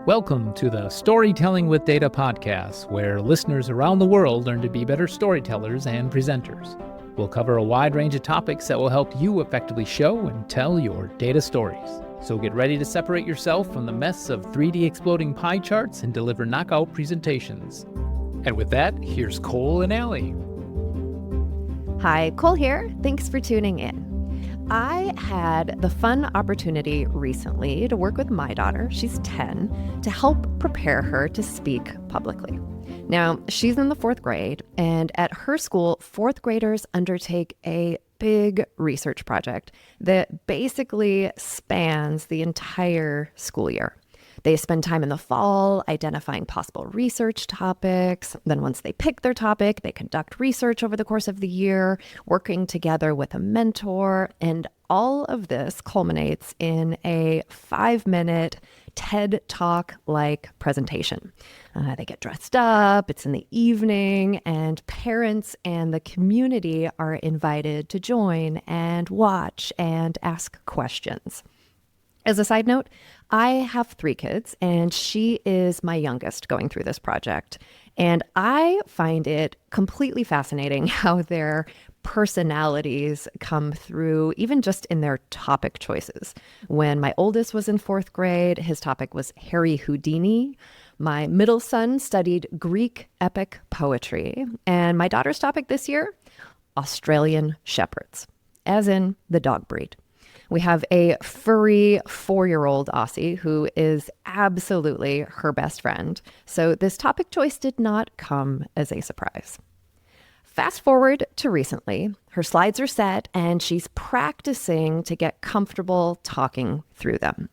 Welcome to the Storytelling with Data podcast, where listeners around the world learn to be better storytellers and presenters. We'll cover a wide range of topics that will help you effectively show and tell your data stories. So get ready to separate yourself from the mess of 3D exploding pie charts and deliver knockout presentations. And with that, here's Cole and Alli. Hi, Cole here. Thanks for tuning in. I had the fun opportunity recently to work with my daughter, she's 10, to help prepare her to speak publicly. Now, she's in the 4th grade, and at her school, 4th graders undertake a big research project that basically spans the entire school year. They spend time in the fall identifying possible research topics. Then once they pick their topic, they conduct research over the course of the year, working together with a mentor. And all of this culminates in a 5-minute TED Talk-like presentation. They get dressed up, it's in the evening, and parents and the community are invited to join and watch and ask questions. As a side note, I have 3 kids, and she is my youngest going through this project. And I find it completely fascinating how their personalities come through, even just in their topic choices. When my oldest was in 4th grade, his topic was Harry Houdini. My middle son studied Greek epic poetry. And my daughter's topic this year, Australian Shepherds, as in the dog breed. We have a furry 4-year-old Aussie who is absolutely her best friend. So this topic choice did not come as a surprise. Fast forward to recently, her slides are set and she's practicing to get comfortable talking through them.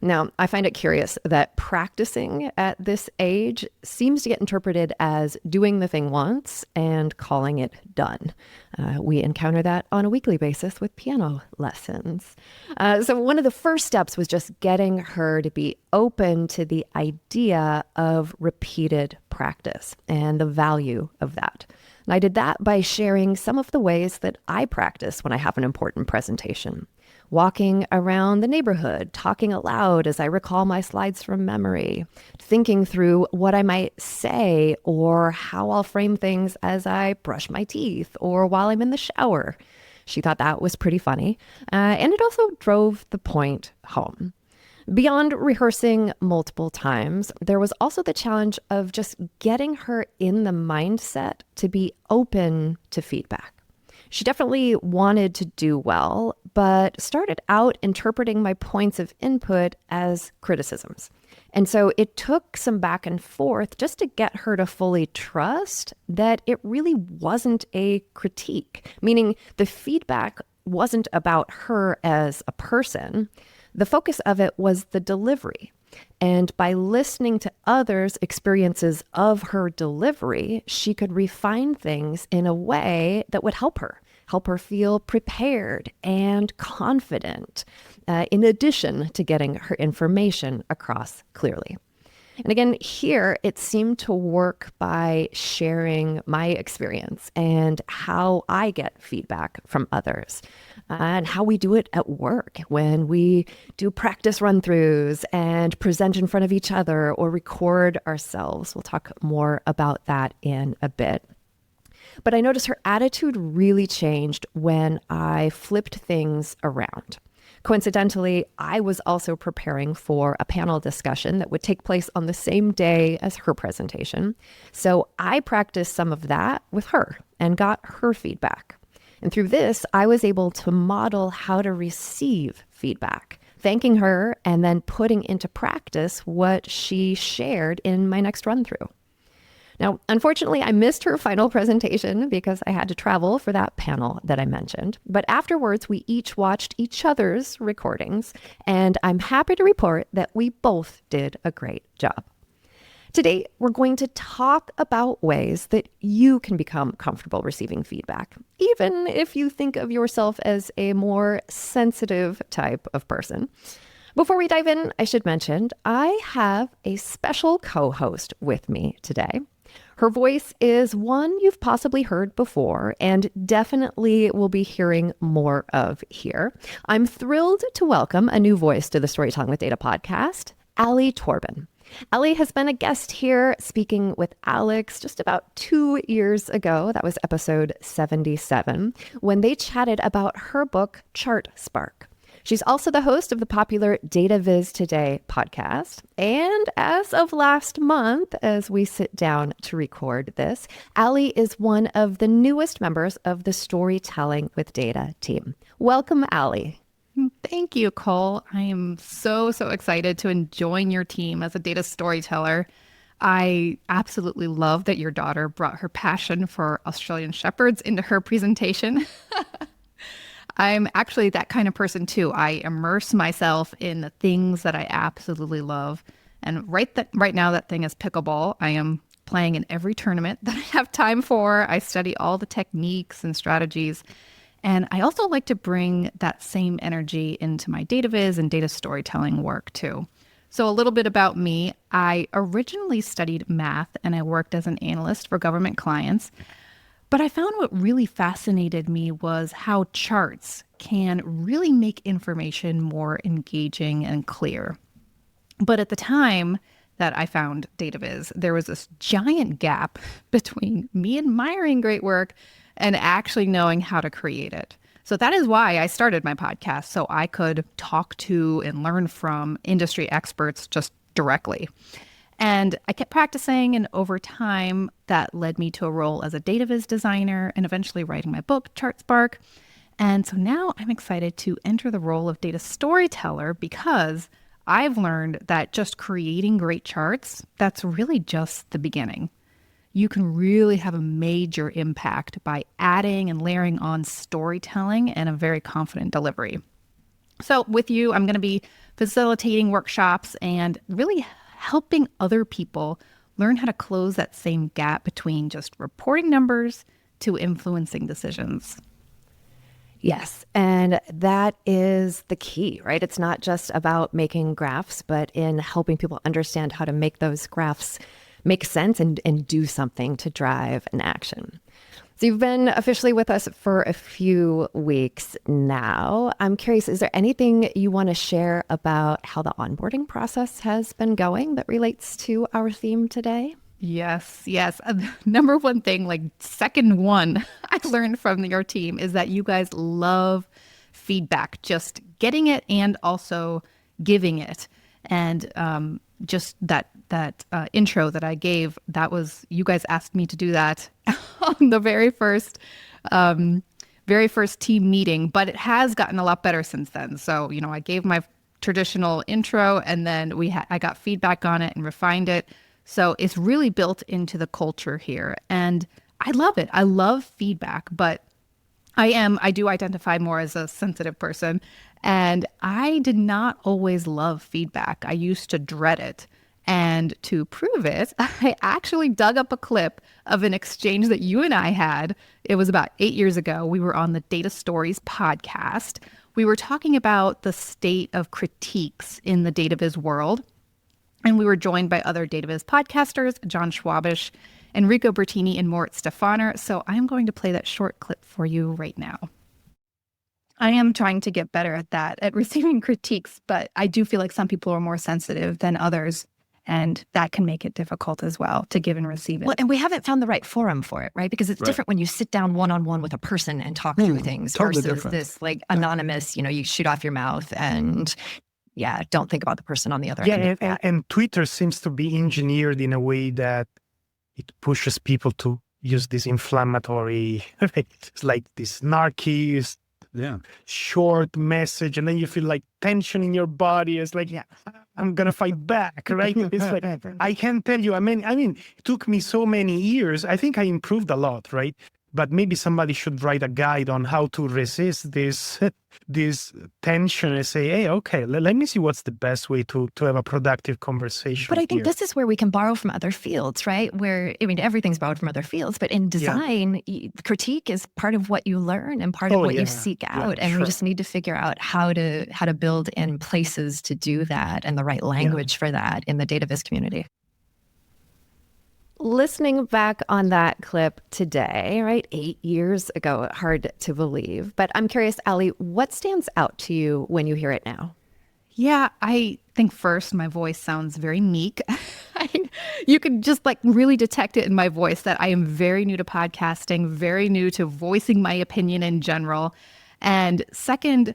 Now, I find it curious that practicing at this age seems to get interpreted as doing the thing once and calling it done. We encounter that on a weekly basis with piano lessons. So one of the first steps was just getting her to be open to the idea of repeated practice and the value of that. And I did that by sharing some of the ways that I practice when I have an important presentation. Walking around the neighborhood, talking aloud as I recall my slides from memory, thinking through what I might say or how I'll frame things as I brush my teeth or while I'm in the shower. She thought that was pretty funny, and it also drove the point home. Beyond rehearsing multiple times, there was also the challenge of just getting her in the mindset to be open to feedback. She definitely wanted to do well, but started out interpreting my points of input as criticisms. And so it took some back and forth just to get her to fully trust that it really wasn't a critique, meaning the feedback wasn't about her as a person. The focus of it was the delivery. And by listening to others' experiences of her delivery, she could refine things in a way that would help her feel prepared and confident, in addition to getting her information across clearly. And again, here it seemed to work by sharing my experience and how I get feedback from others and how we do it at work when we do practice run-throughs and present in front of each other or record ourselves. We'll talk more about that in a bit. But I noticed her attitude really changed when I flipped things around. Coincidentally, I was also preparing for a panel discussion that would take place on the same day as her presentation. So I practiced some of that with her and got her feedback. And through this, I was able to model how to receive feedback, thanking her and then putting into practice what she shared in my next run-through. Now, unfortunately, I missed her final presentation because I had to travel for that panel that I mentioned. But afterwards, we each watched each other's recordings, and I'm happy to report that we both did a great job. Today, we're going to talk about ways that you can become comfortable receiving feedback, even if you think of yourself as a more sensitive type of person. Before we dive in, I should mention I have a special co-host with me today. Her voice is one you've possibly heard before and definitely will be hearing more of here. I'm thrilled to welcome a new voice to the Storytelling with Data podcast, Alli. Alli has been a guest here speaking with Alex just about 2 years ago. That was episode 77, when they chatted about her book, Chart Spark. She's also the host of the popular Data Viz Today podcast. And as of last month, as we sit down to record this, Alli is one of the newest members of the Storytelling with Data team. Welcome, Alli. Thank you, Cole. I am so excited to join your team as a data storyteller. I absolutely love that your daughter brought her passion for Australian Shepherds into her presentation. I'm actually that kind of person too. I immerse myself in the things that I absolutely love. And right now, that thing is pickleball. I am playing in every tournament that I have time for. I study all the techniques and strategies. And I also like to bring that same energy into my data viz and data storytelling work too. So a little bit about me. I originally studied math and I worked as an analyst for government clients. But I found what really fascinated me was how charts can really make information more engaging and clear. But at the time that I found data viz, there was this giant gap between me admiring great work and actually knowing how to create it. So that is why I started my podcast, so I could talk to and learn from industry experts just directly. And I kept practicing, and over time, that led me to a role as a data viz designer and eventually writing my book, Chart Spark. And so now I'm excited to enter the role of data storyteller because I've learned that just creating great charts, that's really just the beginning. You can really have a major impact by adding and layering on storytelling and a very confident delivery. So with you, I'm going to be facilitating workshops and really helping other people learn how to close that same gap between just reporting numbers to influencing decisions. Yes, and that is the key, right? It's not just about making graphs, but in helping people understand how to make those graphs make sense and do something to drive an action. So you've been officially with us for a few weeks now. I'm curious, is there anything you want to share about how the onboarding process has been going that relates to our theme today? Yes. Number one thing, like second one I learned from your team is that you guys love feedback, just getting it and also giving it. And just that intro that I gave, that was, you guys asked me to do that on the very first team meeting, but it has gotten a lot better since then. So, I gave my traditional intro and then I got feedback on it and refined it. So it's really built into the culture here. And I love it. I love feedback, but I do identify more as a sensitive person. And I did not always love feedback. I used to dread it. And to prove it, I actually dug up a clip of an exchange that you and I had. It was about 8 years ago. We were on the Data Stories podcast. We were talking about the state of critiques in the data viz world. And we were joined by other data viz podcasters, John Schwabish, Enrico Bertini, and Moritz Stefaner. So I'm going to play that short clip for you right now. I am trying to get better at that, at receiving critiques, but I do feel like some people are more sensitive than others. And that can make it difficult as well to give and receive it. Well, and we haven't found the right forum for it, right? Because it's different when you sit down one-on-one with a person and talk through things totally versus different. this like anonymous, you shoot off your mouth and don't think about the person on the other end. And Twitter seems to be engineered in a way that it pushes people to use this inflammatory, it's like this snarky, short message, and then you feel like tension in your body. It's like, I'm gonna fight back, right? It's like, I can tell you, I mean, it took me so many years. I think I improved a lot, right? But maybe somebody should write a guide on how to resist this tension and say, hey, okay, let me see what's the best way to have a productive conversation. But I think this is where we can borrow from other fields, right? Where, everything's borrowed from other fields, but in design, critique is part of what you learn and part of what you seek out. And we just need to figure out how to build in places to do that and the right language for that in the data viz community. Listening back on that clip today, right, 8 years ago, hard to believe. But I'm curious, Alli, what stands out to you when you hear it now? Yeah, I think first my voice sounds very meek You can just like really detect it in my voice that I am very new to podcasting, very new to voicing my opinion in general. And second,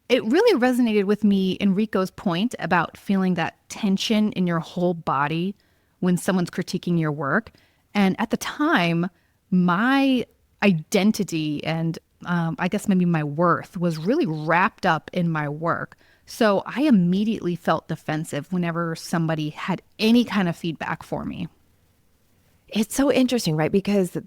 it really resonated with me, Enrico's point about feeling that tension in your whole body when someone's critiquing your work. And at the time, my identity and I guess maybe my worth was really wrapped up in my work. So I immediately felt defensive whenever somebody had any kind of feedback for me. It's so interesting, right? Because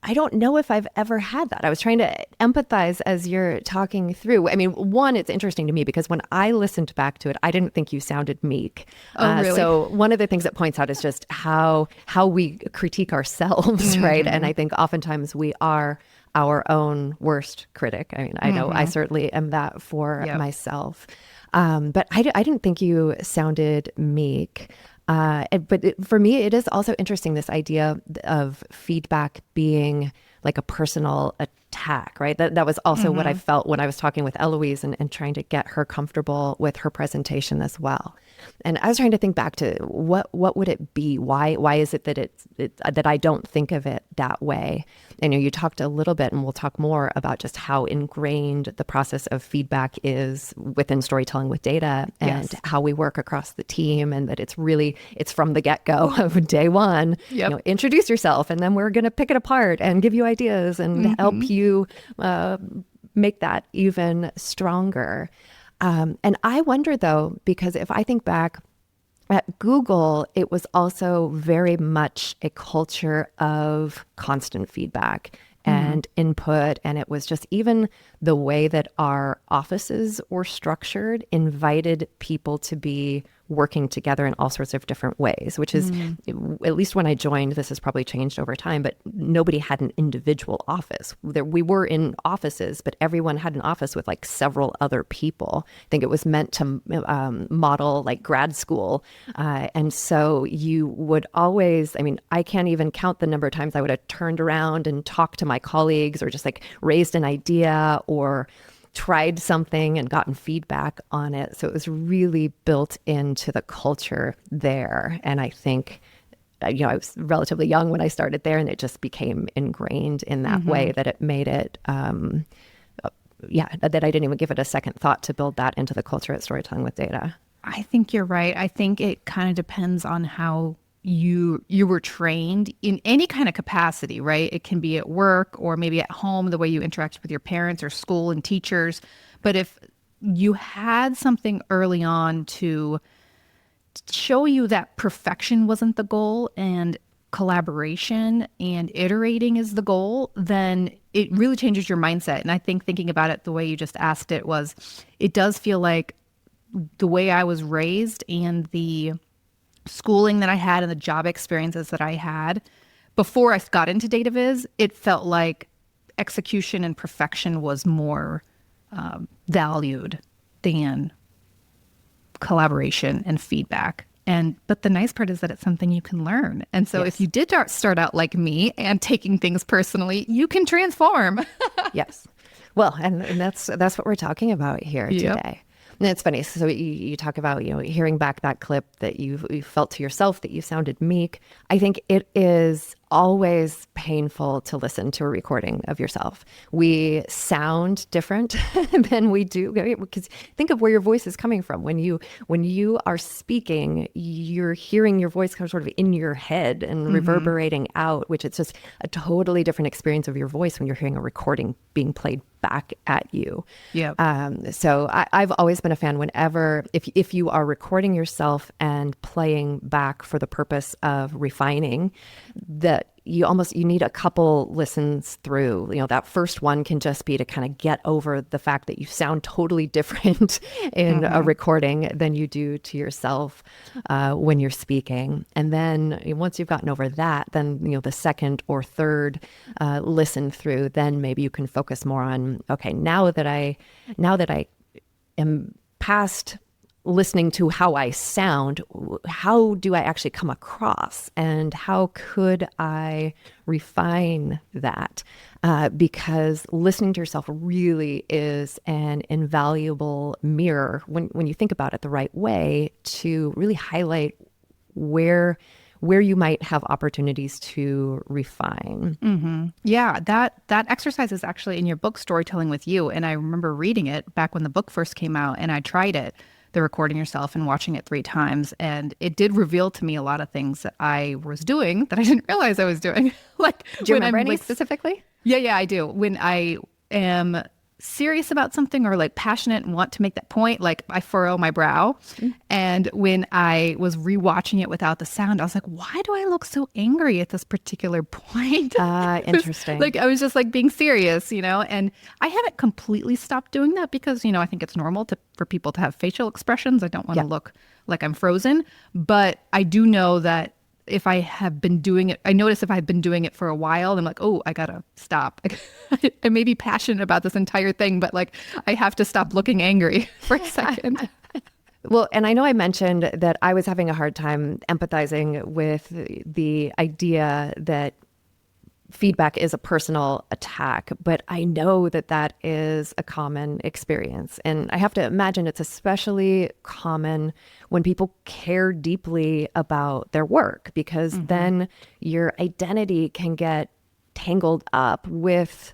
I don't know if I've ever had that. I was trying to empathize as you're talking through. I mean, one, it's interesting to me because when I listened back to it, I didn't think you sounded meek. Oh, really? So one of the things that points out is just how we critique ourselves, right? And I think oftentimes we are our own worst critic. I mean, I know I certainly am that for myself. But I didn't think you sounded meek. For me, it is also interesting, this idea of feedback being like a personal attack, right? That was also what I felt when I was talking with Eloise and trying to get her comfortable with her presentation as well. And I was trying to think back to what would it be? Why is it that that I don't think of it that way? And you talked a little bit, and we'll talk more about just how ingrained the process of feedback is within storytelling with data, and how we work across the team, and that it's from the get-go of day one. Introduce yourself, and then we're going to pick it apart and give you ideas and help you make that even stronger. And I wonder, though, because if I think back at Google, it was also very much a culture of constant feedback and input. And it was just even the way that our offices were structured invited people to be working together in all sorts of different ways, which is, at least when I joined, this has probably changed over time, but nobody had an individual office. We were in offices, but everyone had an office with like several other people. I think it was meant to model like grad school. And so you would always, I mean, I can't even count the number of times I would have turned around and talked to my colleagues or just like raised an idea or tried something and gotten feedback on it. So it was really built into the culture there. And I think, I was relatively young when I started there, and it just became ingrained in that way that it made it, that I didn't even give it a second thought to build that into the culture at Storytelling with Data. I think you're right. I think it kind of depends on how you were trained in any kind of capacity, right? It can be at work or maybe at home, the way you interact with your parents or school and teachers. But if you had something early on to show you that perfection wasn't the goal and collaboration and iterating is the goal, then it really changes your mindset. And I think thinking about it the way you just asked it does feel like the way I was raised and the schooling that I had and the job experiences that I had before I got into data viz, it felt like execution and perfection was more valued than collaboration and feedback. But the nice part is that it's something you can learn. And so if you did start out like me and taking things personally, you can transform. Yes. Well, and that's what we're talking about here today. And it's funny. So you talk about, hearing back that clip that you felt to yourself that you sounded meek. I think it is always painful to listen to a recording of yourself. We sound different than we do, because think of where your voice is coming from. When you are speaking, you're hearing your voice kind of sort of in your head and reverberating out, which it's just a totally different experience of your voice when you're hearing a recording being played back at you. So I've always been a fan whenever, if you are recording yourself and playing back for the purpose of refining, that you need a couple listens through. That first one can just be to kind of get over the fact that you sound totally different in a recording than you do to yourself when you're speaking. And then once you've gotten over that, then the second or third listen through, then maybe you can focus more on, okay, now that I am past listening to how I sound, how do I actually come across, and how could I refine that? Because listening to yourself really is an invaluable mirror when you think about it the right way to really highlight where you might have opportunities to refine. Mm-hmm. Yeah, that exercise is actually in your book, Storytelling with You. And I remember reading it back when the book first came out, and I tried it, the recording yourself and watching it 3 times. And it did reveal to me a lot of things that I was doing that I didn't realize I was doing. Like, do you remember any specifically? Yeah, I do. When I am serious about something or like passionate and want to make that point, like I furrow my brow. And when I was rewatching it without the sound, I was like, why do I look so angry at this particular point? Interesting. Like I was just like being serious, and I haven't completely stopped doing that because, I think it's normal for people to have facial expressions. I don't want to look like I'm frozen, but I do know that if I have been doing it, I notice if I've been doing it for a while, I'm like, oh, I gotta stop. I may be passionate about this entire thing, but like I have to stop looking angry for a second. Well, and I know I mentioned that I was having a hard time empathizing with the idea that feedback is a personal attack, but I know that that is a common experience. And I have to imagine it's especially common when people care deeply about their work, because then your identity can get tangled up with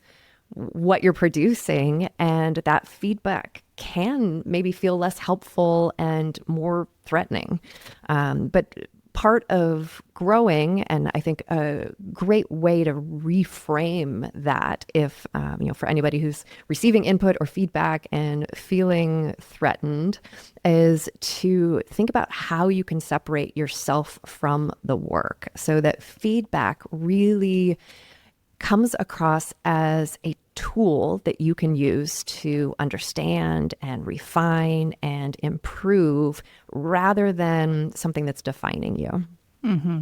what you're producing, and that feedback can maybe feel less helpful and more threatening. But part of growing, and I think a great way to reframe that, if for anybody who's receiving input or feedback and feeling threatened, is to think about how you can separate yourself from the work so that feedback really comes across as a tool that you can use to understand and refine and improve rather than something that's defining you. Mm-hmm.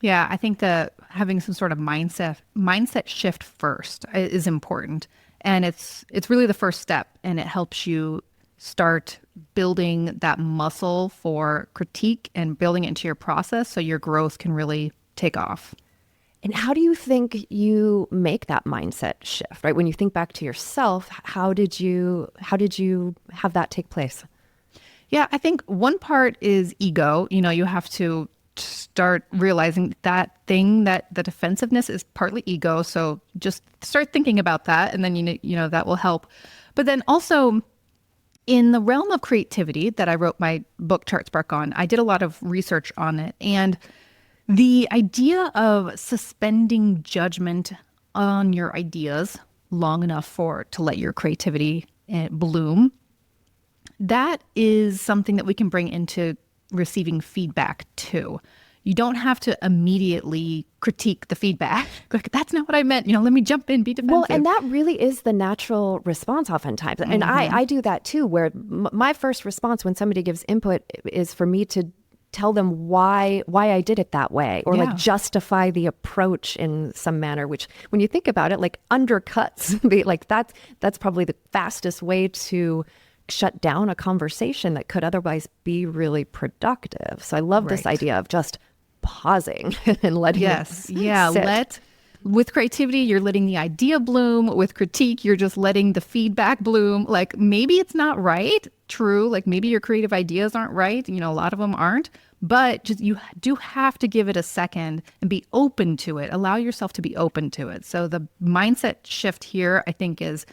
Yeah, I think that having some sort of mindset shift first is important. And it's really the first step, and it helps you start building that muscle for critique and building it into your process so your growth can really take off. And how do you think you make that mindset shift, right? When you think back to yourself, how did you have that take place? Yeah, I think one part is ego. You have to start realizing that the defensiveness is partly ego. So just start thinking about that, and then that will help. But then also in the realm of creativity that I wrote my book Chart Spark on, I did a lot of research on it, and the idea of suspending judgment on your ideas long enough to let your creativity bloom, that is something that we can bring into receiving feedback too. You don't have to immediately critique the feedback. Like, that's not what I meant. Let me jump in, be defensive. Well, and that really is the natural response oftentimes. And I do that too, where my first response when somebody gives input is for me to tell them why I did it that way, or like justify the approach in some manner, which when you think about it, like undercuts that's probably the fastest way to shut down a conversation that could otherwise be really productive. So I love this idea of just pausing and letting it sit. With creativity, you're letting the idea bloom. With critique, you're just letting the feedback bloom. Like, maybe it's not right. True. Like, maybe your creative ideas aren't right. A lot of them aren't. But just you do have to give it a second and be open to it. Allow yourself to be open to it. So the mindset shift here, I think, is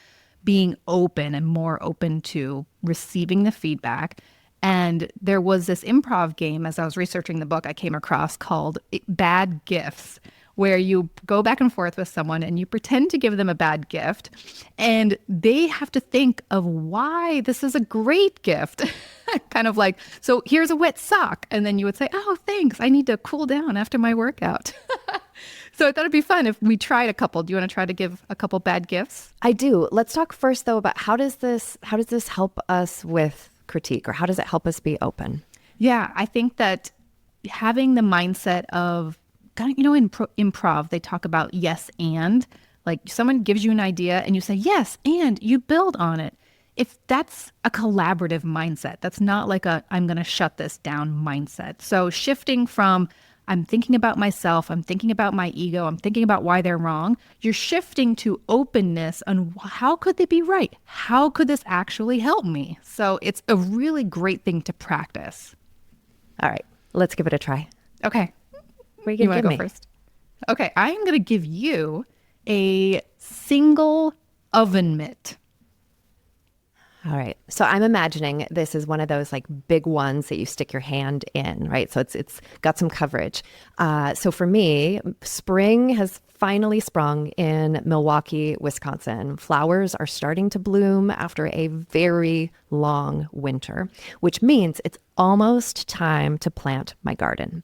being open and more open to receiving the feedback. And there was this improv game, as I was researching the book, I came across, called Bad Gifts, where you go back and forth with someone and you pretend to give them a bad gift, and they have to think of why this is a great gift. Kind of like, so here's a wet sock. And then you would say, oh, thanks. I need to cool down after my workout. So I thought it'd be fun if we tried a couple. Do you want to try to give a couple bad gifts? I do. Let's talk first, though, about how does this help us with critique, or how does it help us be open? Yeah, I think that having the mindset of, in improv, they talk about yes and. Like, someone gives you an idea and you say yes and you build on it. if that's a collaborative mindset, that's not like a I'm going to shut this down mindset. So shifting from I'm thinking about myself, I'm thinking about my ego, I'm thinking about why they're wrong, you're shifting to openness on how could they be right? How could this actually help me? So it's a really great thing to practice. All right, let's give it a try. Okay. What are You want to give go me? first? Okay, I am going to give you a single oven mitt. All right. So I'm imagining this is one of those like big ones that you stick your hand in, right? So it's got some coverage. So for me, spring has finally sprung in Milwaukee, Wisconsin. Flowers are starting to bloom after a very long winter, which means it's almost time to plant my garden.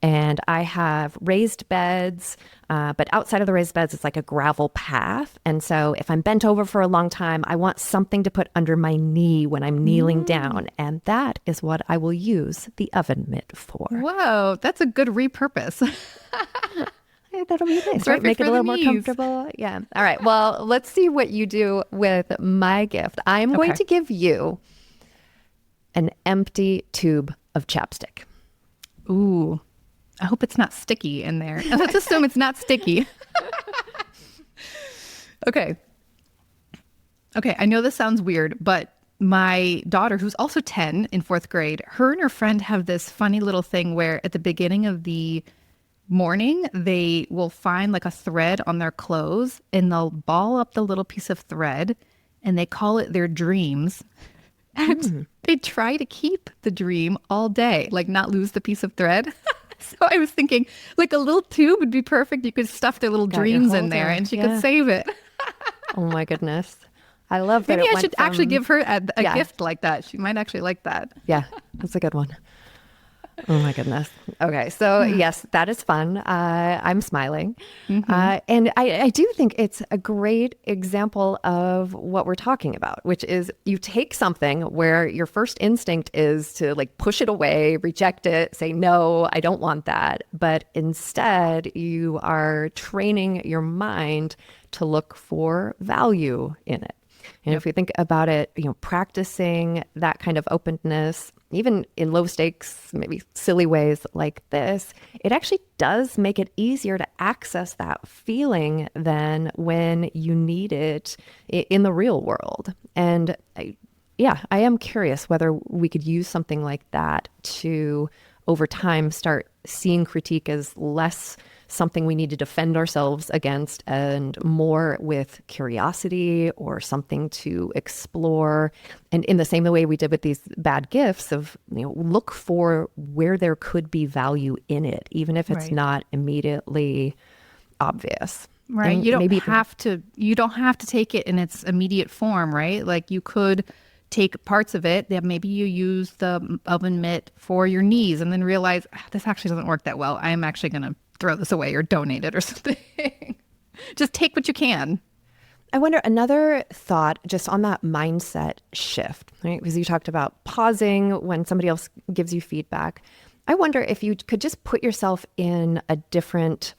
And I have raised beds, but outside of the raised beds, it's like a gravel path. And so if I'm bent over for a long time, I want something to put under my knee when I'm kneeling down. And that is what I will use the oven mitt for. Whoa, that's a good repurpose. Yeah, that'll be nice, right? Perfect Make it for a the little more knees. comfortable. Yeah. All right. Well, let's see what you do with my gift. I'm going Okay. to give you an empty tube of chapstick. Ooh, I hope it's not sticky in there. Let's assume it's not sticky. Okay. Okay, I know this sounds weird, but my daughter, who's also 10 in fourth grade, her and her friend have this funny little thing where at the beginning of the morning, they will find like a thread on their clothes and they'll ball up the little piece of thread and they call it their dreams. And they try to keep the dream all day, like not lose the piece of thread. So I was thinking like a little tube would be perfect. You could stuff their little Got your dreams in there holder. and she Yeah. could save it. Oh my goodness. I love that. Maybe it I went should actually from- give her a Yeah. gift like that. She might actually like that. Yeah, that's a good one. Oh my goodness. Okay, so yes, that is fun. I'm smiling. And I do think it's a great example of what we're talking about, which is you take something where your first instinct is to like push it away, reject it, say, no, I don't want that. But instead, you are training your mind to look for value in it. And if we think about it, practicing that kind of openness, even in low stakes, maybe silly ways like this, it actually does make it easier to access that feeling than when you need it in the real world. And I am curious whether we could use something like that to, over time, start seeing critique as less something we need to defend ourselves against and more with curiosity or something to explore. And in the same way we did with these bad gifts of, look for where there could be value in it, even if it's Right. not immediately obvious. Right. And You don't maybe have to take it in its immediate form, right? Like you could take parts of it that maybe you use the oven mitt for your knees and then realize this actually doesn't work that well. I'm actually going to throw this away or donate it or something. Just take what you can. I wonder, another thought just on that mindset shift, right? Because you talked about pausing when somebody else gives you feedback. I wonder if you could just put yourself in a different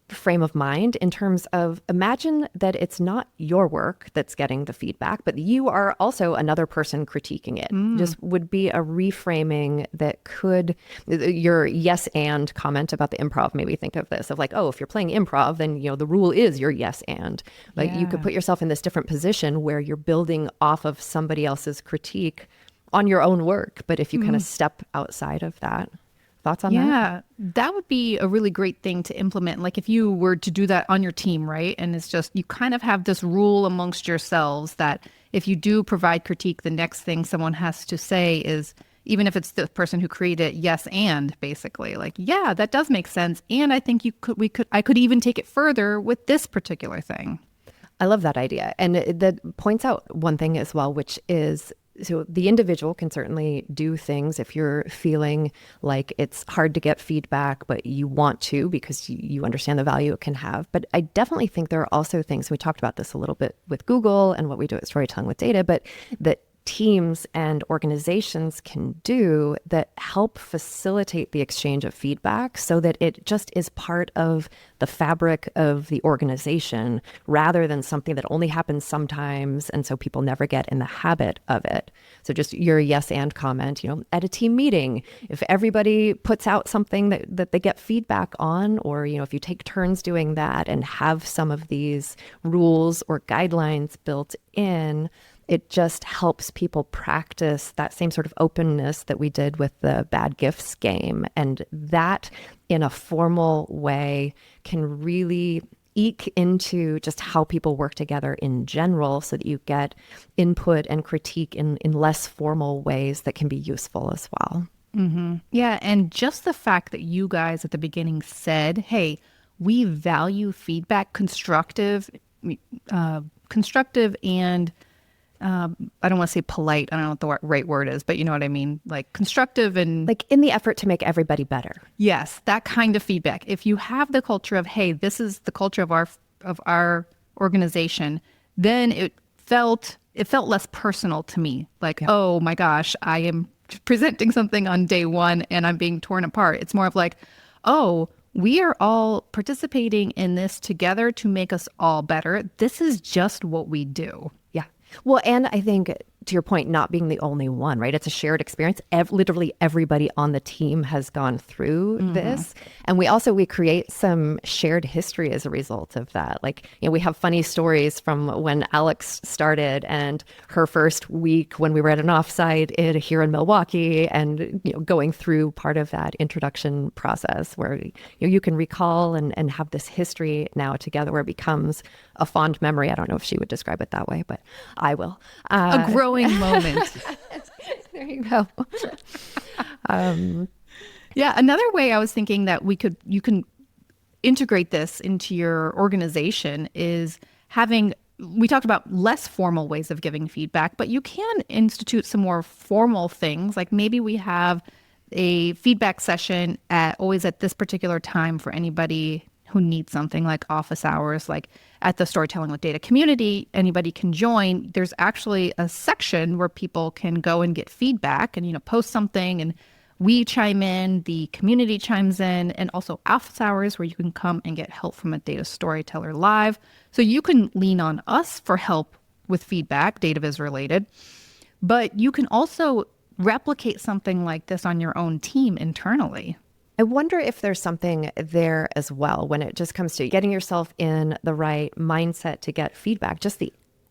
frame of mind in terms of imagine that it's not your work that's getting the feedback, but you are also another person critiquing it. Just would be a reframing that could, your yes and comment about the improv made me think of this, of like, oh, if you're playing improv, then, the rule is your yes and. Like you could put yourself in this different position where you're building off of somebody else's critique on your own work. But if you kind of step outside of that. Thoughts on that? Yeah, that would be a really great thing to implement. Like if you were to do that on your team, right? And it's just, you kind of have this rule amongst yourselves that if you do provide critique, the next thing someone has to say is, even if it's the person who created it, yes, and basically like, yeah, that does make sense. And I think I could even take it further with this particular thing. I love that idea. And that points out one thing as well, which is, so the individual can certainly do things if you're feeling like it's hard to get feedback, but you want to because you understand the value it can have. But I definitely think there are also things, we talked about this a little bit with Google and what we do at Storytelling with Data, but that teams and organizations can do that help facilitate the exchange of feedback so that it just is part of the fabric of the organization rather than something that only happens sometimes and so people never get in the habit of it. So just your yes and comment, at a team meeting, if everybody puts out something that they get feedback on, or, if you take turns doing that and have some of these rules or guidelines built in, it just helps people practice that same sort of openness that we did with the bad gifts game. And that in a formal way can really eke into just how people work together in general so that you get input and critique in less formal ways that can be useful as well. Mm-hmm. Yeah. And just the fact that you guys at the beginning said, hey, we value feedback, constructive and I don't want to say polite. I don't know what the right word is, but you know what I mean? Like constructive and like in the effort to make everybody better. Yes, that kind of feedback. If you have the culture of, hey, this is the culture of our organization, then it felt less personal to me. Like, oh my gosh, I am presenting something on day one and I'm being torn apart. It's more of like, oh, we are all participating in this together to make us all better. This is just what we do. Yeah. Well, and I think to your point, not being the only one, right? It's a shared experience. Literally everybody on the team has gone through this. And we create some shared history as a result of that. Like, we have funny stories from when Alex started and her first week when we were at an offsite here in Milwaukee and, going through part of that introduction process where, you can recall and have this history now together where it becomes a fond memory. I don't know if she would describe it that way, but I will. A growing moment. There you go. Yeah, another way I was thinking that you can integrate this into your organization is we talked about less formal ways of giving feedback, but you can institute some more formal things. Like maybe we have a feedback session always at this particular time for anybody who needs something, like office hours, like at the Storytelling with Data community, anybody can join. There's actually a section where people can go and get feedback and, post something and we chime in, the community chimes in, and also office hours where you can come and get help from a data storyteller live. So you can lean on us for help with feedback, data viz related, but you can also replicate something like this on your own team internally. I wonder if there's something there as well when it just comes to getting yourself in the right mindset to get feedback. Just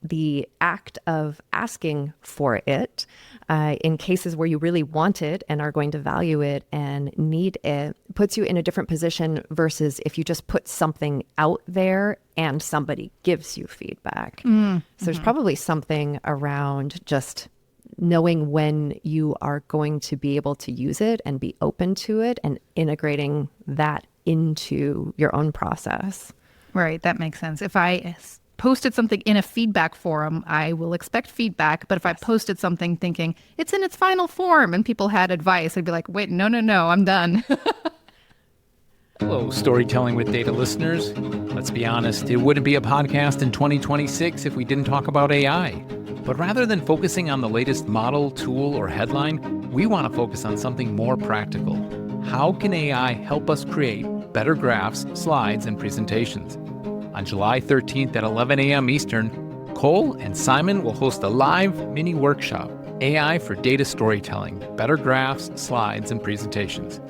the act of asking for it in cases where you really want it and are going to value it and need it puts you in a different position versus if you just put something out there and somebody gives you feedback. So there's probably something around just knowing when you are going to be able to use it and be open to it and integrating that into your own process. Right. That makes sense. If I posted something in a feedback forum, I will expect feedback. But if I posted something thinking it's in its final form and people had advice, I'd be like, wait, no, I'm done. Hello, Storytelling with Data listeners. Let's be honest, it wouldn't be a podcast in 2026 if we didn't talk about AI. But rather than focusing on the latest model, tool, or headline, we want to focus on something more practical. How can AI help us create better graphs, slides, and presentations? On July 13th at 11 a.m. Eastern, Cole and Simon will host a live mini workshop, AI for Data Storytelling, Better Graphs, Slides, and Presentations.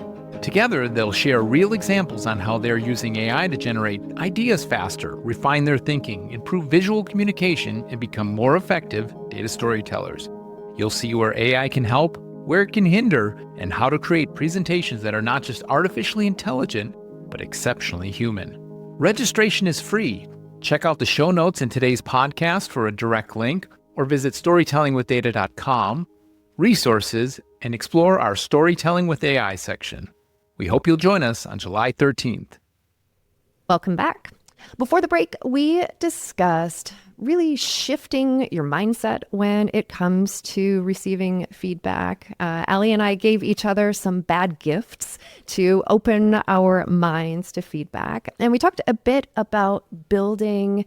Together, they'll share real examples on how they're using AI to generate ideas faster, refine their thinking, improve visual communication, and become more effective data storytellers. You'll see where AI can help, where it can hinder, and how to create presentations that are not just artificially intelligent, but exceptionally human. Registration is free. Check out the show notes in today's podcast for a direct link, or visit storytellingwithdata.com, resources, and explore our Storytelling with AI section. We hope you'll join us on July 13th. Welcome back. Before the break, we discussed really shifting your mindset when it comes to receiving feedback. Alli and I gave each other some bad gifts to open our minds to feedback. And we talked a bit about building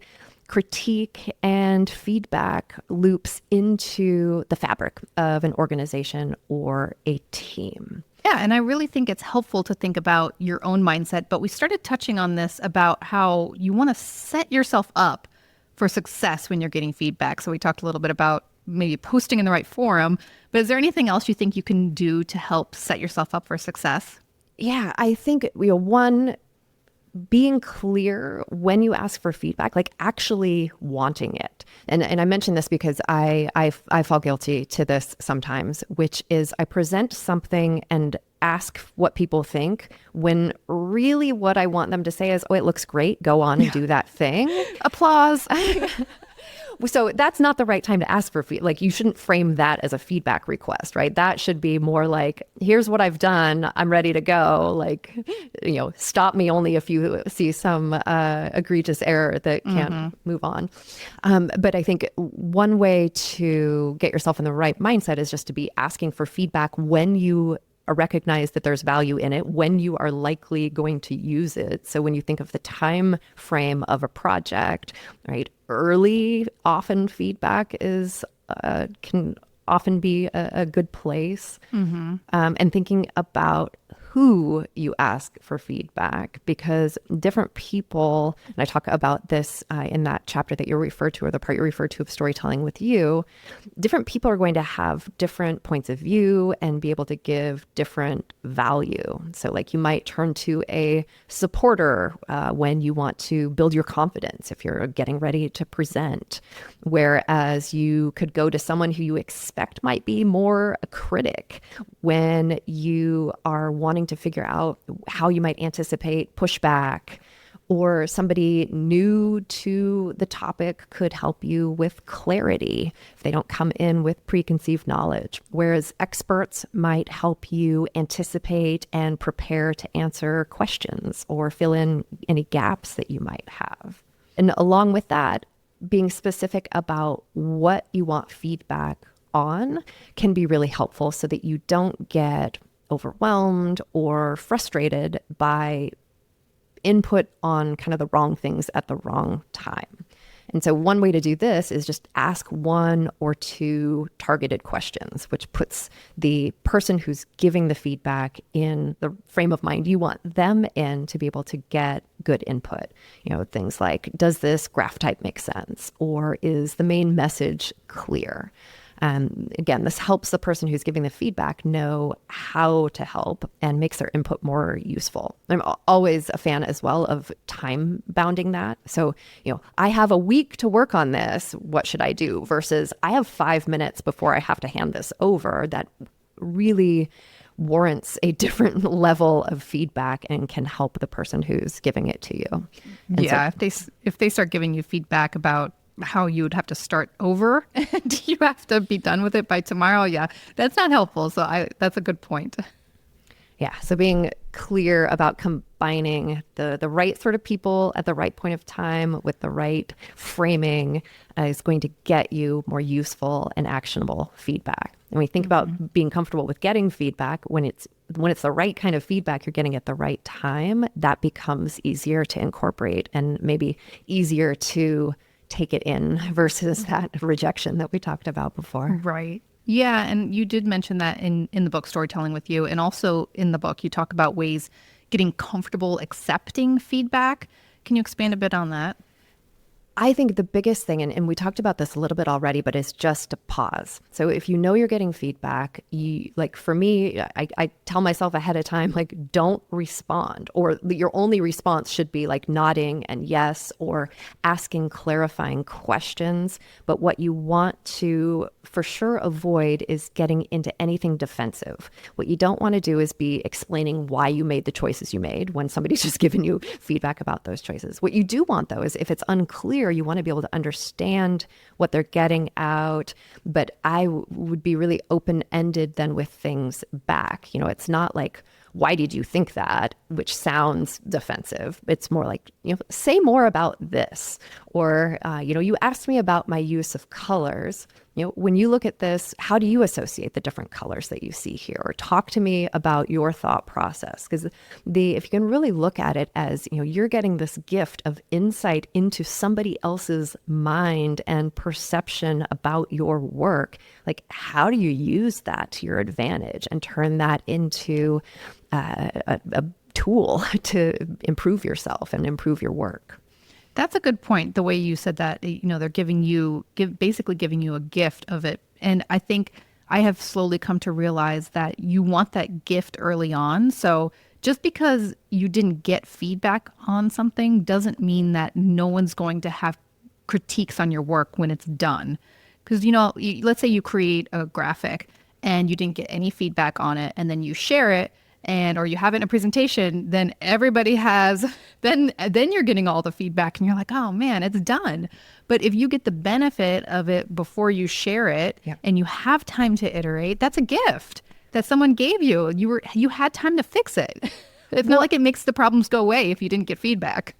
critique and feedback loops into the fabric of an organization or a team. Yeah, and I really think it's helpful to think about your own mindset, but we started touching on this about how you want to set yourself up for success when you're getting feedback. So we talked a little bit about maybe posting in the right forum, but is there anything else you think you can do to help set yourself up for success? Yeah, I think, one, being clear when you ask for feedback, like actually wanting it. And I mention this because I fall guilty to this sometimes, which is I present something and ask what people think when really what I want them to say is, oh, it looks great. Go on and do that thing. Applause. So that's not the right time to ask for feedback. Like, you shouldn't frame that as a feedback request, right? That should be more like, here's what I've done. I'm ready to go. Like, stop me only if you see some egregious error that can't move on. But I think one way to get yourself in the right mindset is just to be asking for feedback when you recognize that there's value in it, when you are likely going to use it. So when you think of the time frame of a project, right, early often feedback is can often be a good place. And thinking about who you ask for feedback, because different people, and I talk about this in that chapter that you referred to, or the part you referred to of storytelling with you, different people are going to have different points of view and be able to give different value. So like, you might turn to a supporter when you want to build your confidence, if you're getting ready to present, whereas you could go to someone who you expect might be more a critic when you are wanting to figure out how you might anticipate pushback, or somebody new to the topic could help you with clarity if they don't come in with preconceived knowledge, whereas experts might help you anticipate and prepare to answer questions or fill in any gaps that you might have. And along with that, being specific about what you want feedback on can be really helpful, so that you don't get overwhelmed or frustrated by input on kind of the wrong things at the wrong time. And so one way to do this is just ask one or two targeted questions, which puts the person who's giving the feedback in the frame of mind you want them in to be able to get good input. Things like, does this graph type make sense? Or is the main message clear? Again, this helps the person who's giving the feedback know how to help and makes their input more useful. I'm always a fan as well of time bounding that. So, I have a week to work on this. What should I do? Versus I have 5 minutes before I have to hand this over. That really warrants a different level of feedback and can help the person who's giving it to you. And if they start giving you feedback about how you would have to start over and you have to be done with it by tomorrow, that's not helpful. So that's a good point. Yeah, so being clear about combining the right sort of people at the right point of time with the right framing is going to get you more useful and actionable feedback. And we think about being comfortable with getting feedback when it's the right kind of feedback you're getting at the right time, that becomes easier to incorporate and maybe easier to take it in versus that rejection that we talked about before. Right. Yeah. And you did mention that in the book, Storytelling with You. And also in the book, you talk about ways getting comfortable accepting feedback. Can you expand a bit on that? I think the biggest thing, and we talked about this a little bit already, but it's just to pause. So if you know you're getting feedback, for me, I tell myself ahead of time, like, don't respond, or your only response should be like nodding and yes, or asking clarifying questions. But what you want to for sure avoid is getting into anything defensive. What you don't want to do is be explaining why you made the choices you made when somebody's just giving you feedback about those choices. What you do want, though, is if it's unclear, you want to be able to understand what they're getting out, but I would be really open-ended then with things back. It's not like why did you think that? Which sounds defensive. It's more like, say more about this. Or, you asked me about my use of colors. When you look at this, how do you associate the different colors that you see here? Or talk to me about your thought process. Because if you can really look at it as, you're getting this gift of insight into somebody else's mind and perception about your work, like how do you use that to your advantage and turn that into a tool to improve yourself and improve your work? That's a good point. The way you said that, they're basically giving you a gift of it. And I think I have slowly come to realize that you want that gift early on. So just because you didn't get feedback on something doesn't mean that no one's going to have critiques on your work when it's done. Because, let's say you create a graphic and you didn't get any feedback on it, and then you share it, or you have it in a presentation, then everybody has, then you're getting all the feedback and you're like, oh man, it's done. But if you get the benefit of it before you share it, and you have time to iterate, that's a gift that someone gave you. You had time to fix it. It's not like it makes the problems go away if you didn't get feedback.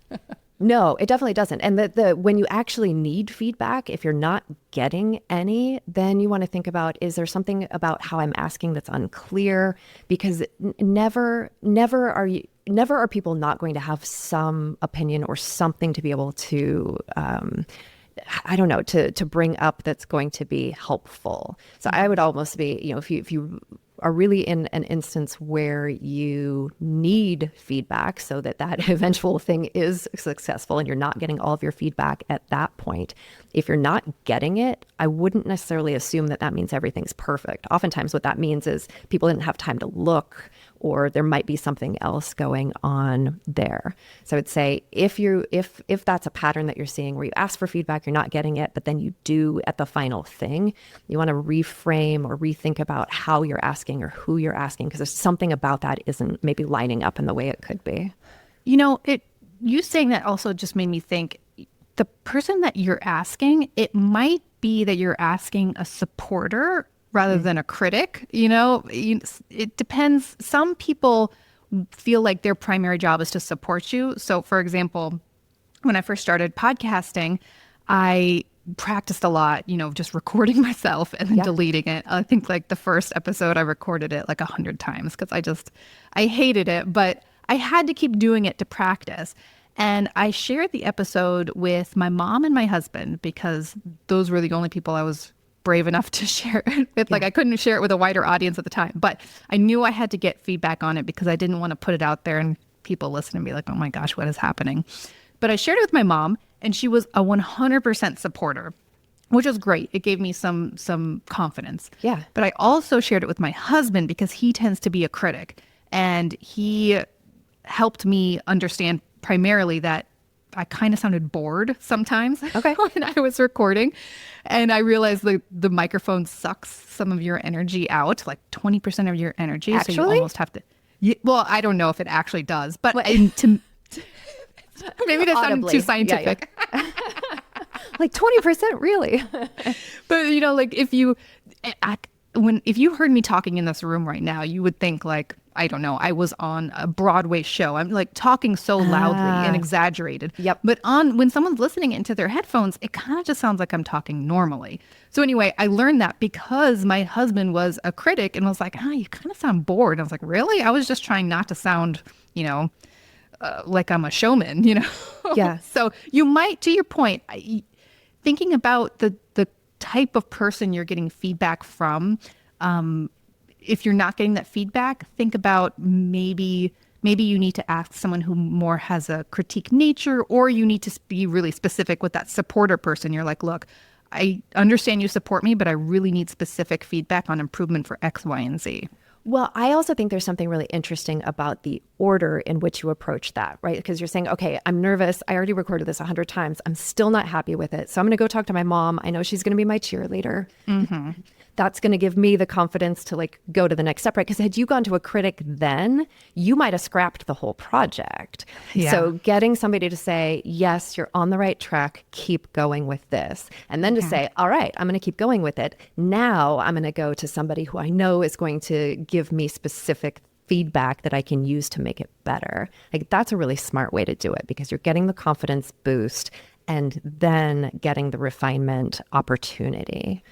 No, it definitely doesn't. And when you actually need feedback, if you're not getting any, then you want to think about, is there something about how I'm asking that's unclear? Because never are people not going to have some opinion or something to be able to, to bring up that's going to be helpful. So I would almost be, if you are really in an instance where you need feedback so that eventual thing is successful and you're not getting all of your feedback at that point. If you're not getting it, I wouldn't necessarily assume that means everything's perfect. Oftentimes what that means is people didn't have time to look, or there might be something else going on there. So I'd say if that's a pattern that you're seeing where you ask for feedback, you're not getting it, but then you do at the final thing, you want to reframe or rethink about how you're asking or who you're asking, because there's something about that isn't maybe lining up in the way it could be. You saying that also just made me think, the person that you're asking, it might be that you're asking a supporter rather than a critic. It depends. Some people feel like their primary job is to support you. So for example, when I first started podcasting, I practiced a lot, just recording myself and then deleting it. I think like the first episode I recorded it like 100 times because I hated it, but I had to keep doing it to practice. And I shared the episode with my mom and my husband because those were the only people I was brave enough to share it with. Like I couldn't share it with a wider audience at the time, but I knew I had to get feedback on it because I didn't want to put it out there and people listen and be like, oh my gosh, what is happening? But I shared it with my mom and she was a 100% supporter, which was great. It gave me some confidence. Yeah. But I also shared it with my husband because he tends to be a critic, and he helped me understand primarily that I kind of sounded bored sometimes when I was recording. And I realized the microphone sucks some of your energy out, like 20% of your energy. Actually? So you almost have to. Well, I don't know if it actually does, but maybe that sounded too scientific. Yeah. Like 20%, really? But like if you heard me talking in this room right now, you would think like, I don't know, I was on a Broadway show. I'm like talking so loudly and exaggerated. Yep. But when someone's listening into their headphones, it kind of just sounds like I'm talking normally. So anyway, I learned that because my husband was a critic and was like, you kind of sound bored. I was like, really? I was just trying not to sound, like I'm a showman, Yeah. So you might, to your point, thinking about the type of person you're getting feedback from, if you're not getting that feedback, think about maybe you need to ask someone who more has a critique nature, or you need to be really specific with that supporter person. You're like, look, I understand you support me, but I really need specific feedback on improvement for X, Y, and Z. Well, I also think there's something really interesting about the order in which you approach that, right? Because you're saying, okay, I'm nervous. I already recorded this 100 times. I'm still not happy with it. So I'm going to go talk to my mom. I know she's going to be my cheerleader. Mm-hmm. That's going to give me the confidence to like go to the next step, right? Because had you gone to a critic then, you might have scrapped the whole project. Yeah. So getting somebody to say, yes, you're on the right track, keep going with this. And then to say, all right, I'm going to keep going with it. Now I'm going to go to somebody who I know is going to give me specific feedback that I can use to make it better. Like that's a really smart way to do it because you're getting the confidence boost and then getting the refinement opportunity.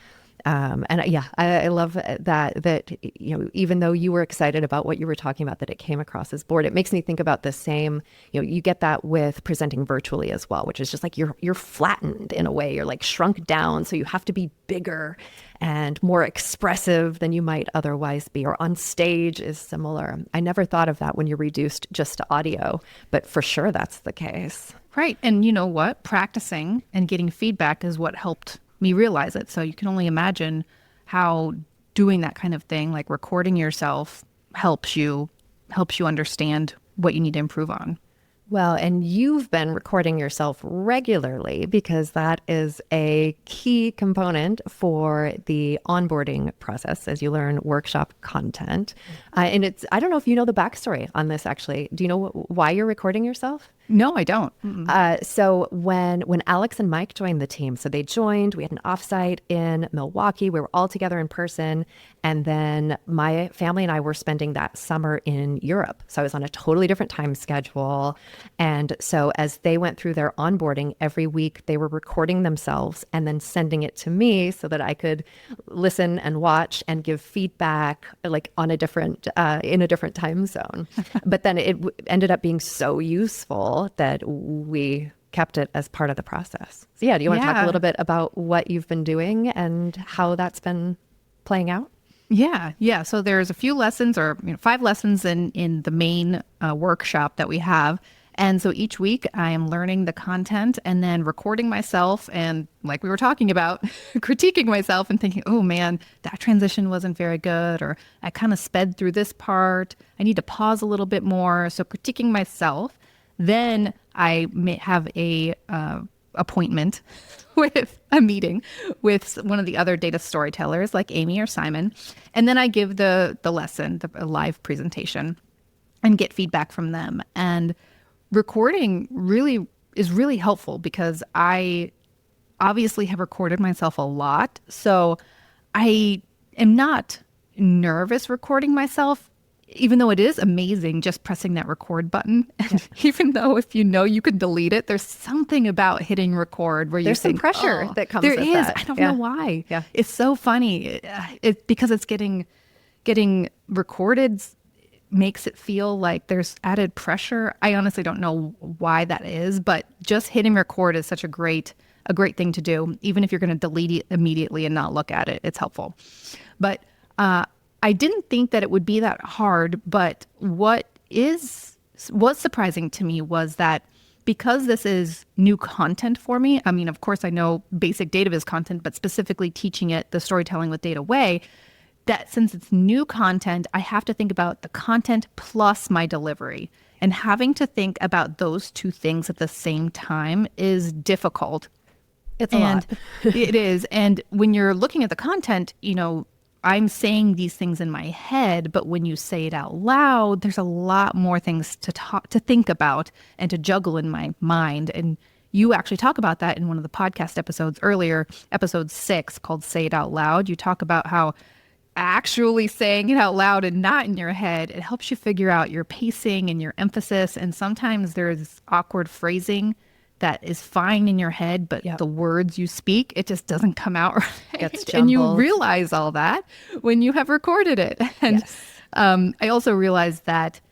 I love that, even though you were excited about what you were talking about, that it came across as bored. It makes me think about the same, you get that with presenting virtually as well, which is just like you're flattened in a way, you're like shrunk down. So you have to be bigger and more expressive than you might otherwise be, or on stage is similar. I never thought of that when you're reduced just to audio, but for sure that's the case. Right. And you know what? Practicing and getting feedback is what helped me realize it. So you can only imagine how doing that kind of thing, like recording yourself, helps you understand what you need to improve on. Well, and you've been recording yourself regularly because that is a key component for the onboarding process as you learn workshop content. And I don't know if you know the backstory on this, actually. Do you know why you're recording yourself? No, I don't. So when Alex and Mike joined the team, so they joined, we had an offsite in Milwaukee. We were all together in person. And then my family and I were spending that summer in Europe. So I was on a totally different time schedule. And so as they went through their onboarding every week, they were recording themselves and then sending it to me so that I could listen and watch and give feedback like on a different, in a different time zone. But then it ended up being so useful that we kept it as part of the process. So do you want to talk a little bit about what you've been doing and how that's been playing out? Yeah. So there's a few lessons, or 5 lessons in the main workshop that we have. And so each week I am learning the content and then recording myself and, like we were talking about, critiquing myself and thinking, oh man, that transition wasn't very good, or I kind of sped through this part. I need to pause a little bit more. So critiquing myself. Then I may have a appointment with a meeting with one of the other data storytellers like Amy or Simon. And then I give the lesson, the live presentation, and get feedback from them. And recording is really helpful because I obviously have recorded myself a lot. So I am not nervous recording myself, even though it is amazing just pressing that record button. And even though if you can delete it, there's something about hitting record where there's some pressure that comes with that. I don't know why. Yeah. It's so funny. Because it's getting recorded makes it feel like there's added pressure. I honestly don't know why that is, but just hitting record is such a great thing to do. Even if you're going to delete it immediately and not look at it, it's helpful. But I didn't think that it would be that hard, but what's surprising to me was that because this is new content for me, I mean, of course I know basic data viz content, but specifically teaching it the storytelling with data way, that since it's new content, I have to think about the content plus my delivery. And having to think about those two things at the same time is difficult. It's a lot. It is. And when you're looking at the content, I'm saying these things in my head, but when you say it out loud, there's a lot more things to think about and to juggle in my mind. And you actually talk about that in one of the podcast episodes earlier, episode 6, called Say It Out Loud. You talk about how actually saying it out loud and not in your head, it helps you figure out your pacing and your emphasis. And sometimes there's awkward phrasing that is fine in your head, but the words you speak, it just doesn't come out right. Gets jumbled. And you realize all that when you have recorded it. And I also realized that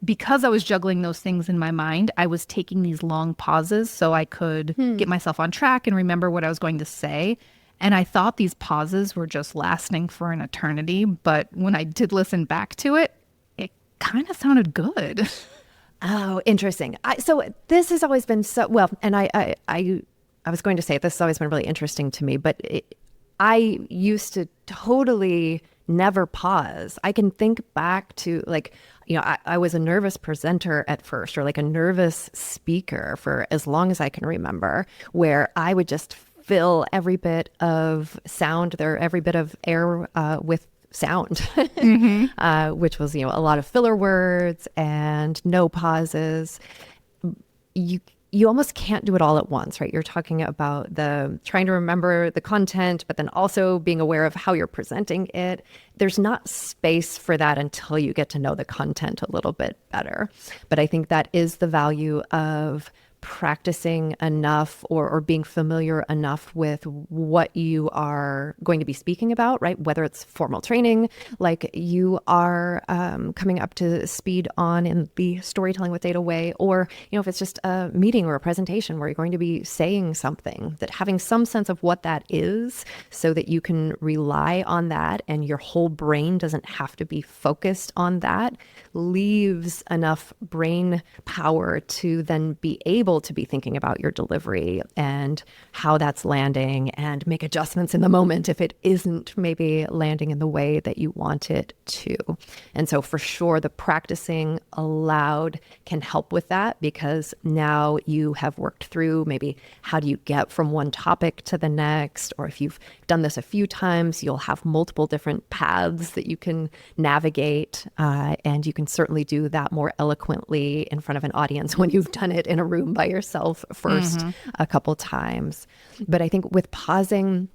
because I was juggling those things in my mind, I was taking these long pauses so I could get myself on track and remember what I was going to say. And I thought these pauses were just lasting for an eternity. But when I did listen back to it, it kind of sounded good. Oh, interesting. So this has always been so well, and I was going to say this has always been really interesting to me, but I used to totally never pause. I can think back to I was a nervous presenter at first, or like a nervous speaker for as long as I can remember, where I would just fill every bit of sound there, every bit of air with sound, which was, a lot of filler words and no pauses. You you almost can't do it all at once, right? You're talking about the trying to remember the content, but then also being aware of how you're presenting it. There's not space for that until you get to know the content a little bit better. But I think that is the value of practicing enough or being familiar enough with what you are going to be speaking about, right? Whether it's formal training, like you are coming up to speed on in the storytelling with data way, or, if it's just a meeting or a presentation where you're going to be saying something, that having some sense of what that is so that you can rely on that and your whole brain doesn't have to be focused on that leaves enough brain power to then be able to be thinking about your delivery and how that's landing and make adjustments in the moment if it isn't maybe landing in the way that you want it to. And so for sure, the practicing aloud can help with that, because now you have worked through maybe how do you get from one topic to the next, or if you've done this a few times, you'll have multiple different paths that you can navigate, and you can certainly do that more eloquently in front of an audience when you've done it in a room by yourself first a couple times. But I think with pausing,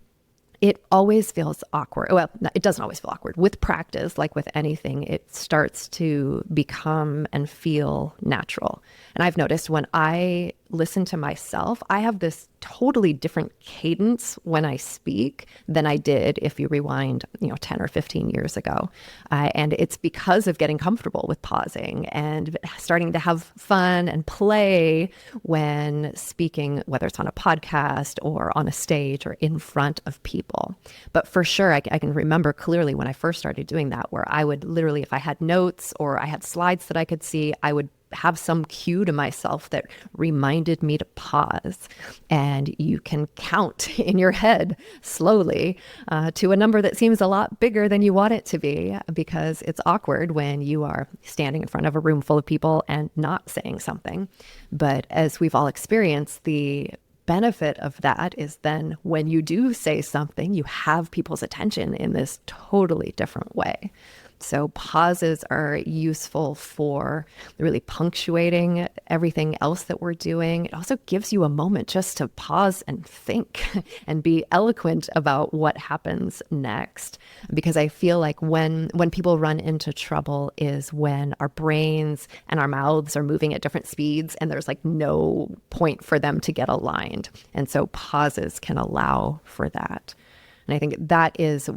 it always feels awkward. Well, it doesn't always feel awkward. With practice, like with anything, it starts to become and feel natural. And I've noticed when I listen to myself, I have this totally different cadence when I speak than I did if you rewind, 10 or 15 years ago. And it's because of getting comfortable with pausing and starting to have fun and play when speaking, whether it's on a podcast or on a stage or in front of people. But for sure, I can remember clearly when I first started doing that, where I would literally, if I had notes or I had slides that I could see, I would have some cue to myself that reminded me to pause. And you can count in your head slowly to a number that seems a lot bigger than you want it to be, because it's awkward when you are standing in front of a room full of people and not saying something. But as we've all experienced, the benefit of that is then when you do say something, you have people's attention in this totally different way. So pauses are useful for really punctuating everything else that we're doing. It also gives you a moment just to pause and think and be eloquent about what happens next. Because I feel like when people run into trouble is when our brains and our mouths are moving at different speeds and there's like no point for them to get aligned. And so pauses can allow for that. And I think that is,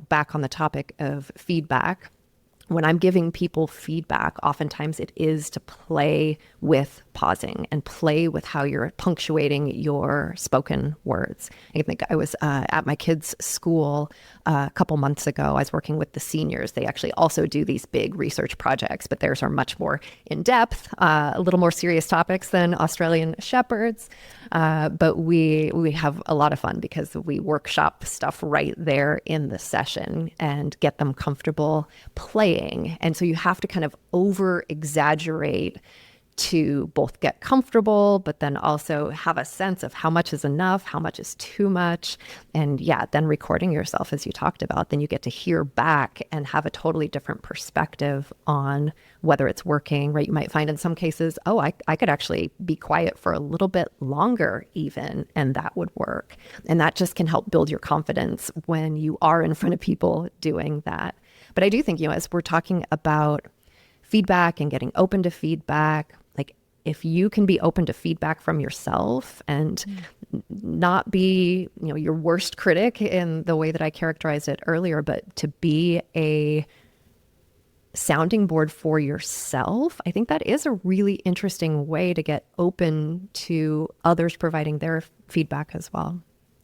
back on the topic of feedback, when I'm giving people feedback, oftentimes it is to play with pausing and play with how you're punctuating your spoken words. I think I was at my kids' school a couple months ago. I was working with the seniors. They actually also do these big research projects, but theirs are much more in depth, a little more serious topics than Australian Shepherds. But we have a lot of fun because we workshop stuff right there in the session and get them comfortable playing. And so you have to kind of over exaggerate to both get comfortable, but then also have a sense of how much is enough, how much is too much. And then recording yourself, as you talked about, then you get to hear back and have a totally different perspective on whether it's working, right? You might find in some cases, I could actually be quiet for a little bit longer even, and that would work. And that just can help build your confidence when you are in front of people doing that. But I do think, as we're talking about feedback and getting open to feedback, like if you can be open to feedback from yourself and not be, your worst critic in the way that I characterized it earlier, but to be a sounding board for yourself, I think that is a really interesting way to get open to others providing their feedback as well.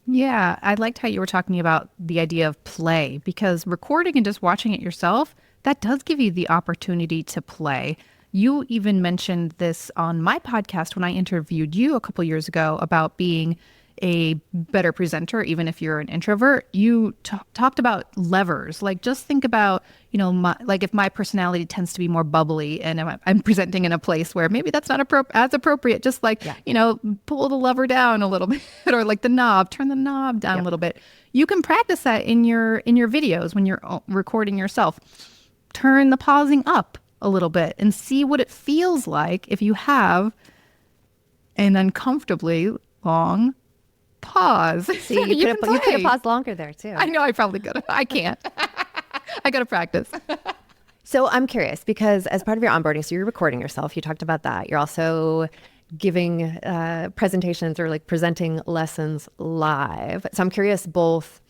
Yeah, I liked how you were talking about the idea of play, because recording and just watching it yourself, that does give you the opportunity to play. You even mentioned this on my podcast when I interviewed you a couple years ago about being a better presenter, even if you're an introvert. You talked about levers. Like, just think about, if my personality tends to be more bubbly and I'm presenting in a place where maybe that's not as appropriate, just pull the lever down a little bit or like turn the knob down a little bit. You can practice that in your videos when you're recording yourself. Turn the pausing up a little bit and see what it feels like if you have an uncomfortably long pause. See, you could have paused longer there too. I know I probably could have. I can't. I got to practice. So I'm curious because as part of your onboarding, so you're recording yourself. You talked about that. You're also giving presentations or like presenting lessons live. So I'm curious both,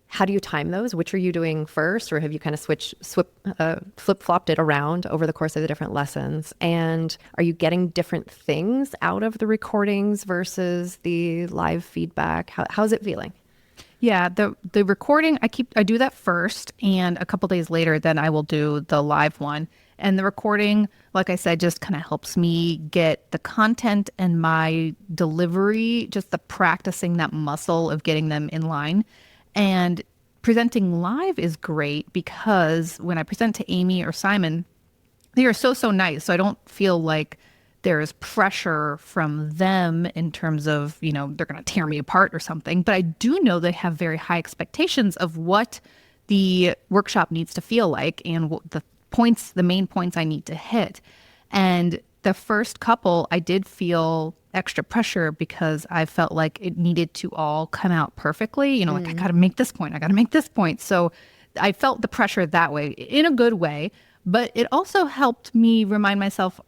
how do you time those? Which are you doing first, or have you kind of flip-flopped it around over the course of the different lessons? And are you getting different things out of the recordings versus the live feedback? How's it feeling? Yeah, the recording, I do that first, and a couple days later, then I will do the live one. And the recording, like I said, just kind of helps me get the content and my delivery, just the practicing that muscle of getting them in line. And presenting live is great because when I present to Amy or Simon, they are so nice. So I don't feel like there's pressure from them in terms of, they're going to tear me apart or something. But I do know they have very high expectations of what the workshop needs to feel like and what the main points I need to hit. And the first couple, I did feel extra pressure because I felt like it needed to all come out perfectly. Like I got to make this point. I got to make this point. So I felt the pressure that way in a good way. But it also helped me remind myself,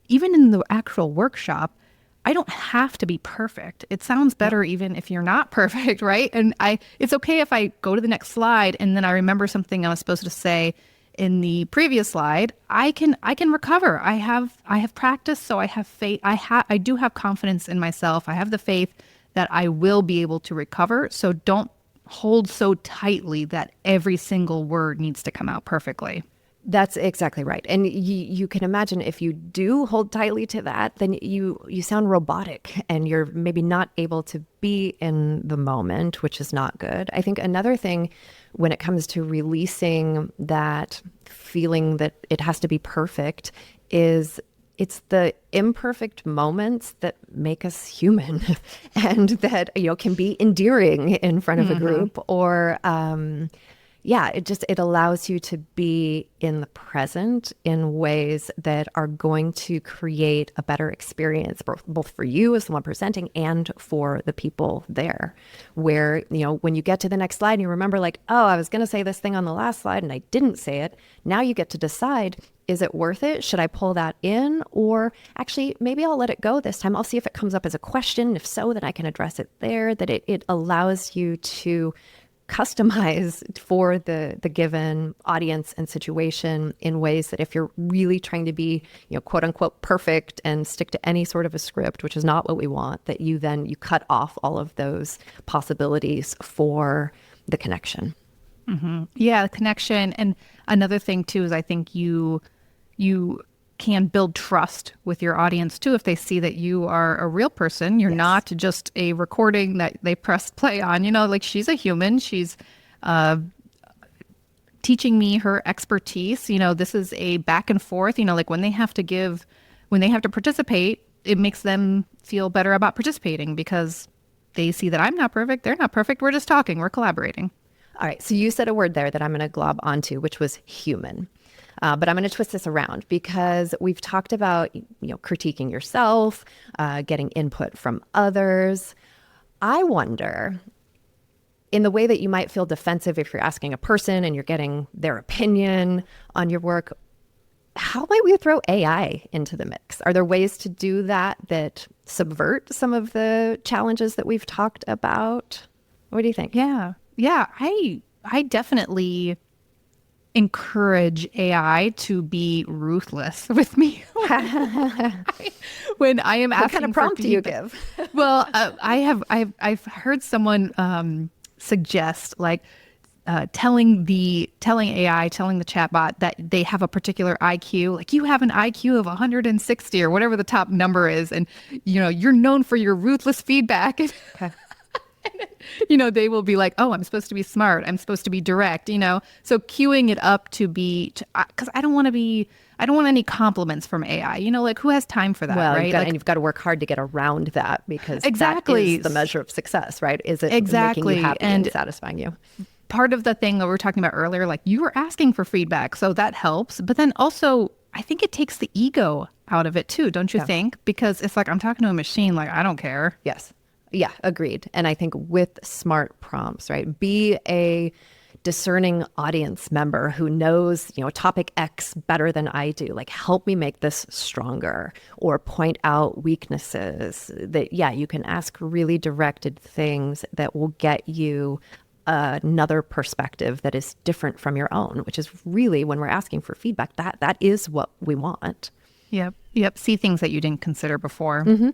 even in the actual workshop, I don't have to be perfect. It sounds better even if you're not perfect, right? And it's okay if I go to the next slide and then I remember something I was supposed to say in the previous slide. I can recover. I have practiced, so I have faith. I do have confidence in myself. I have the faith that I will be able to recover. So don't hold so tightly that every single word needs to come out perfectly. That's exactly right. And you can imagine if you do hold tightly to that, then you sound robotic and you're maybe not able to be in the moment, which is not good. I think another thing when it comes to releasing that feeling that it has to be perfect is it's the imperfect moments that make us human and that, can be endearing in front of a group or, it allows you to be in the present in ways that are going to create a better experience, both for you as the one presenting and for the people there. Where, when you get to the next slide and you remember like, oh, I was going to say this thing on the last slide and I didn't say it. Now you get to decide, is it worth it? Should I pull that in? Or actually, maybe I'll let it go this time. I'll see if it comes up as a question. If so, then I can address it there. That it allows you to customize for the given audience and situation in ways that if you're really trying to be, quote unquote, perfect and stick to any sort of a script, which is not what we want, that you cut off all of those possibilities for the connection. Mm-hmm. Yeah, the connection. And another thing too is I think you can build trust with your audience too if they see that you are a real person. You're not just a recording that they press play on. Like she's a human. She's teaching me her expertise. This is a back and forth. Like when they have to participate, it makes them feel better about participating because they see that I'm not perfect. They're not perfect. We're just talking. We're collaborating. All right. So you said a word there that I'm going to glob onto, which was human. But I'm going to twist this around because we've talked about, critiquing yourself, getting input from others. I wonder, in the way that you might feel defensive if you're asking a person and you're getting their opinion on your work, how might we throw AI into the mix? Are there ways to do that subvert some of the challenges that we've talked about? What do you think? Yeah. I definitely encourage AI to be ruthless with me when I am asking. What kind of prompt do you give? Well, I've heard someone suggest like telling the chatbot that they have a particular IQ, like you have an IQ of 160 or whatever the top number is, and you're known for your ruthless feedback. Okay. They will be like, oh, I'm supposed to be smart. I'm supposed to be direct, So queuing it up to be, because I don't want any compliments from AI. Like who has time for that, right? And you've got to work hard to get around that because exactly. that is the measure of success, right? Is it exactly making you happy and satisfying you? Part of the thing that we were talking about earlier, like you were asking for feedback, so that helps. But then also I think it takes the ego out of it too, don't you think? Because it's like I'm talking to a machine, like I don't care. Yes. Yeah, agreed. And I think with smart prompts, right, be a discerning audience member who knows, topic X better than I do. Like, help me make this stronger, or point out weaknesses that, you can ask really directed things that will get you another perspective that is different from your own, which is really, when we're asking for feedback, that is what we want. Yep. See things that you didn't consider before. Mm-hmm.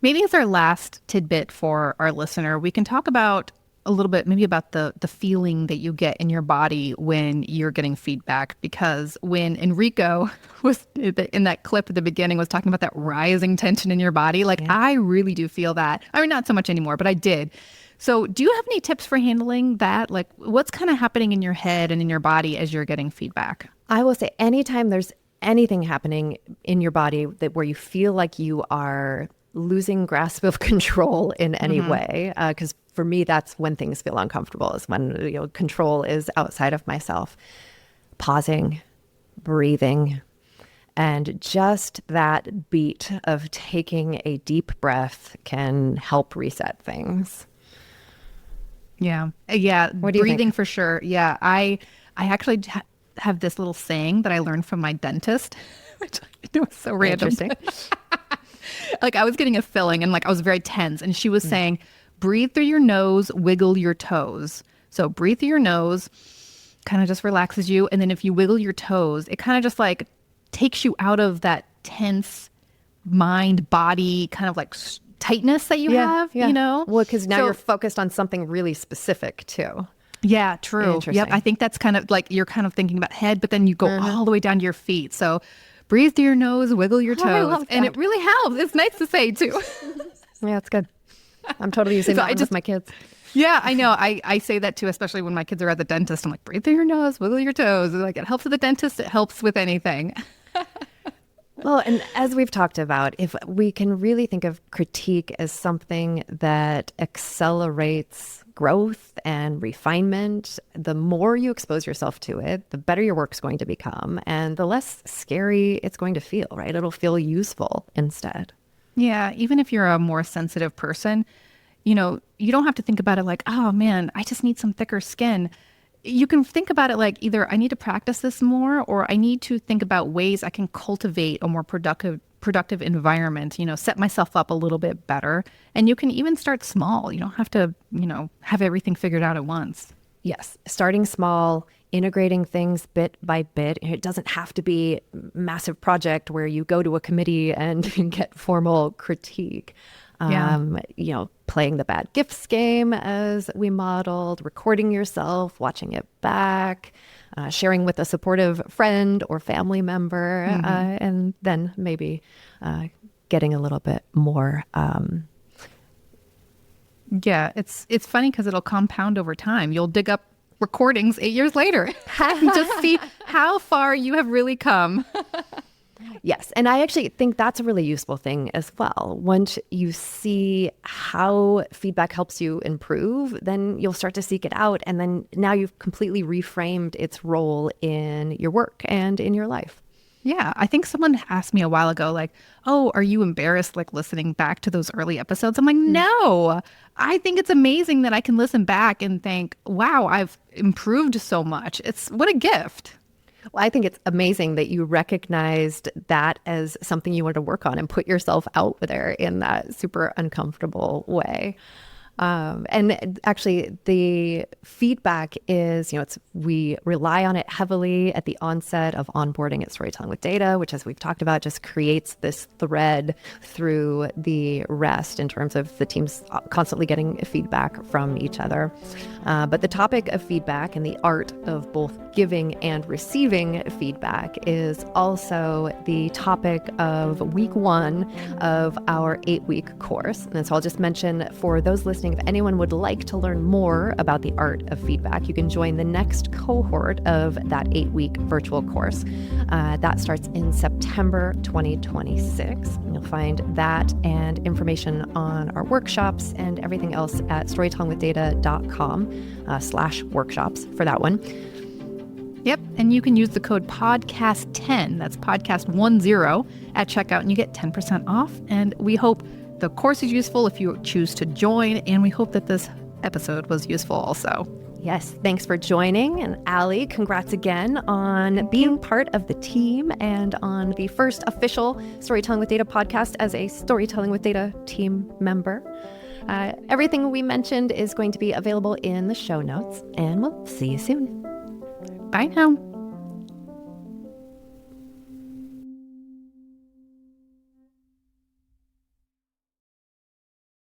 Maybe as our last tidbit for our listener, we can talk about a little bit maybe about the feeling that you get in your body when you're getting feedback. Because when Enrico was in that clip at the beginning was talking about that rising tension in your body, I really do feel that. I mean, not so much anymore, but I did. So do you have any tips for handling that? Like, what's kind of happening in your head and in your body as you're getting feedback? I will say, anytime there's anything happening in your body where you feel like you are losing grasp of control in any way, because for me, that's when things feel uncomfortable, is when control is outside of myself. Pausing, breathing, and just that beat of taking a deep breath can help reset things. Yeah. What do you breathing think? For sure. Yeah. I actually have this little saying that I learned from my dentist, which I know is so random. Interesting. Like, I was getting a filling and I was very tense, and she was saying, breathe through your nose, wiggle your toes. So breathe through your nose, kind of just relaxes you. And then if you wiggle your toes, it kind of just takes you out of that tense mind body kind of tightness that you have, Well, because now you're focused on something really specific too. Yeah, true. Interesting. Yep. I think that's kind of you're kind of thinking about head, but then you go all the way down to your feet. So breathe through your nose, wiggle your toes. I love and that. it really helps. It's nice to say too. Yeah, it's good. I'm totally using that with my kids. Yeah, I know. I say that too, especially when my kids are at the dentist. I'm like, breathe through your nose, wiggle your toes. It helps with the dentist. It helps with anything. Well, and as we've talked about, if we can really think of critique as something that accelerates growth and refinement, the more you expose yourself to it, the better your work's going to become, and the less scary it's going to feel, right? It'll feel useful instead. Yeah, even if you're a more sensitive person, you don't have to think about it like, oh man, I just need some thicker skin. You can think about it like either I need to practice this more, or I need to think about ways I can cultivate a more productive environment, set myself up a little bit better. And you can even start small. You don't have to, have everything figured out at once. Yes, starting small, integrating things bit by bit. It doesn't have to be a massive project where you go to a committee and get formal critique. Playing the bad gifts game as we modeled, recording yourself, watching it back, sharing with a supportive friend or family member, and then maybe getting a little bit more. Yeah, it's funny because it'll compound over time. You'll dig up recordings 8 years later and just see how far you have really come. Yes. And I actually think that's a really useful thing as well. Once you see how feedback helps you improve, then you'll start to seek it out. And then now you've completely reframed its role in your work and in your life. Yeah. I think someone asked me a while ago, oh, are you embarrassed listening back to those early episodes? I'm like, no, I think it's amazing that I can listen back and think, wow, I've improved so much. What a gift. Well, I think it's amazing that you recognized that as something you wanted to work on and put yourself out there in that super uncomfortable way. And actually, the feedback is, we rely on it heavily at the onset of onboarding at Storytelling with Data, which, as we've talked about, just creates this thread through the rest in terms of the teams constantly getting feedback from each other. But the topic of feedback and the art of both giving and receiving feedback is also the topic of week 1 of our 8-week course. And so I'll just mention, for those listening, if anyone would like to learn more about the art of feedback, you can join the next cohort of that 8-week virtual course. That starts in September 2026. You'll find that and information on our workshops and everything else at storytellingwithdata.com/workshops for that one. Yep. And you can use the code podcast10, that's podcast10 at checkout, and you get 10% off. And we hope the course is useful if you choose to join. And we hope that this episode was useful also. Yes, thanks for joining. And Alli, congrats again on being part of the team and on the first official Storytelling with Data podcast as a Storytelling with Data team member. Everything we mentioned is going to be available in the show notes, and we'll see you soon. Bye now.